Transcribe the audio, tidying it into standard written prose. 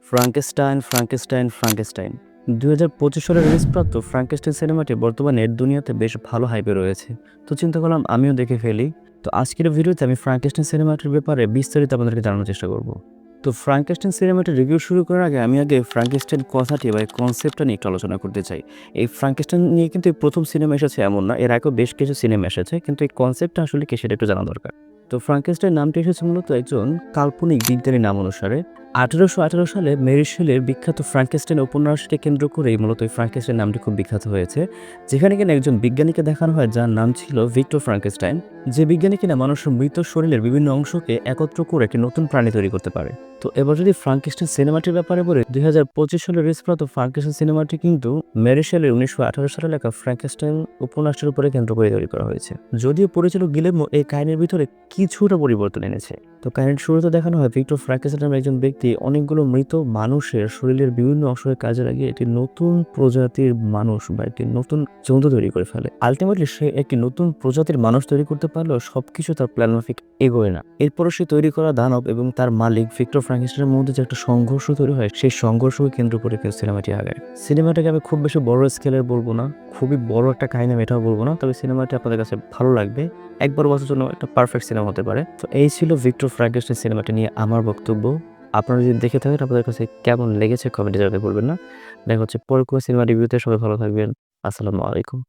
Frankenstein ২০২৫ সালে রিলিজপ্রাপ্ত Frankenstein সিনেমাটি বর্তমানে দুনিয়াতে বেশ ভালো হাইপে রয়েছে। তো চিন্তা করলাম আমিও দেখে ফেলি। তো আজকের ভিডিওতে আমি ফ্রাঙ্কেস্টাইন সিনেমাটির ব্যাপারে বিস্তারিত আপনাদেরকে জানানোর চেষ্টা করব। তো ফ্রাঙ্কেস্টাইন সিনেমাটির রিভিউ শুরু করার আগে আমি ফ্রাঙ্কেস্টাইন কথাটি বা এই কনসেপ্টটা নিয়ে একটু আলোচনা করতে চাই। এই ফ্রাঙ্কেস্টাইন নিয়ে কিন্তু এই প্রথম সিনেমা এসেছে এমন না, এর আগেও বেশ কিছু সিনেমা এসেছে, কিন্তু এই কনসেপ্টটা আসলে কি সেটা একটু জানা দরকার। তো ফ্রাঙ্কেস্টাইন নামটি এসেছে মূলত একজন কাল্পনিক বিজ্ঞানী নাম অনুসারে। ১৮১৮ সালে মেরি শেলের বিখ্যাত ফ্রাঙ্কেস্টাইন উপন্যাসকে কেন্দ্র করেই মূলত এই ফ্রাঙ্কেস্টাইন নামটি খুব বিখ্যাত হয়েছে। যেখানে কিনা একজন বিজ্ঞানীকে দেখানো হয় যার নাম ছিল ভিক্টর ফ্রাঙ্কেস্টাইন, যে বিজ্ঞানী কিনা মানুষের মৃত শরীরের বিভিন্ন অংশকে একত্র করে একটি নতুন প্রাণী তৈরি করতে পারে। তো এবার যদি ফ্রাঙ্কেস্টাইন সিনেমাটির ব্যাপারে বলি, ২০২৫ সালে রিলিজপ্রাপ্ত ফ্রাঙ্কেস্টাইন সিনেমাটি কিন্তু মেরি শেলের ১৯১৮ সালে লেখা ফ্রাঙ্কেস্টাইন উপন্যাসের উপরে কেন্দ্র করে তৈরি করা হয়েছে। যদিও পরিচালক গিলেরমো এই কাহিনীর ভিতরে কিছুটা পরিবর্তন এনেছে। তো কাহিনীর শুরুতে দেখানো হয় ভিক্টর ফ্রাঙ্কেস্টাইন নামে একজন ব্যক্তি অনেকগুলো মৃত মানুষের শরীরের বিভিন্ন অংশকে কাজে লাগিয়ে একটি নতুন প্রজাতির মানুষ বা একটি নতুন জন্তু তৈরি করে ফেলে। আলটিমেটলি সে একটি নতুন প্রজাতির মানুষ তৈরি করতে পারলেও সবকিছু তার প্ল্যান মাফিক এগোয় না। এরপরও সে তৈরি করা দানব এবং তার মালিক ভিক্টর ফ্রাঙ্কেস্টাইনের মধ্যে যে একটা সংঘর্ষ তৈরি হয়, সেই সংঘর্ষকে কেন্দ্র করে সিনেমাটি আগায়। সিনেমাটাকে আমি খুব বেশি বড় স্কেলের বলবো না, খুবই বড় একটা কাহিনী আমি এটাও বলবো না, তবে সিনেমাটি আপনাদের কাছে ভালো লাগবে, একবার বছর জন্য একটা পারফেক্ট সিনেমা হতে পারে। তো এই ছিল ভিক্টর ফ্রাঙ্কেস্টাইন সিনেমাটি নিয়ে আমার বক্তব্য। আপনারা যদি দেখে থাকেন আপনাদের কাছে কেমন লেগেছে কমেন্টে জানাতে ভুলবেন না। দেখা হচ্ছে পরের কোনো সিনেমা রিভিউতে। সবাই ভালো থাকবেন। আসসালামু আলাইকুম।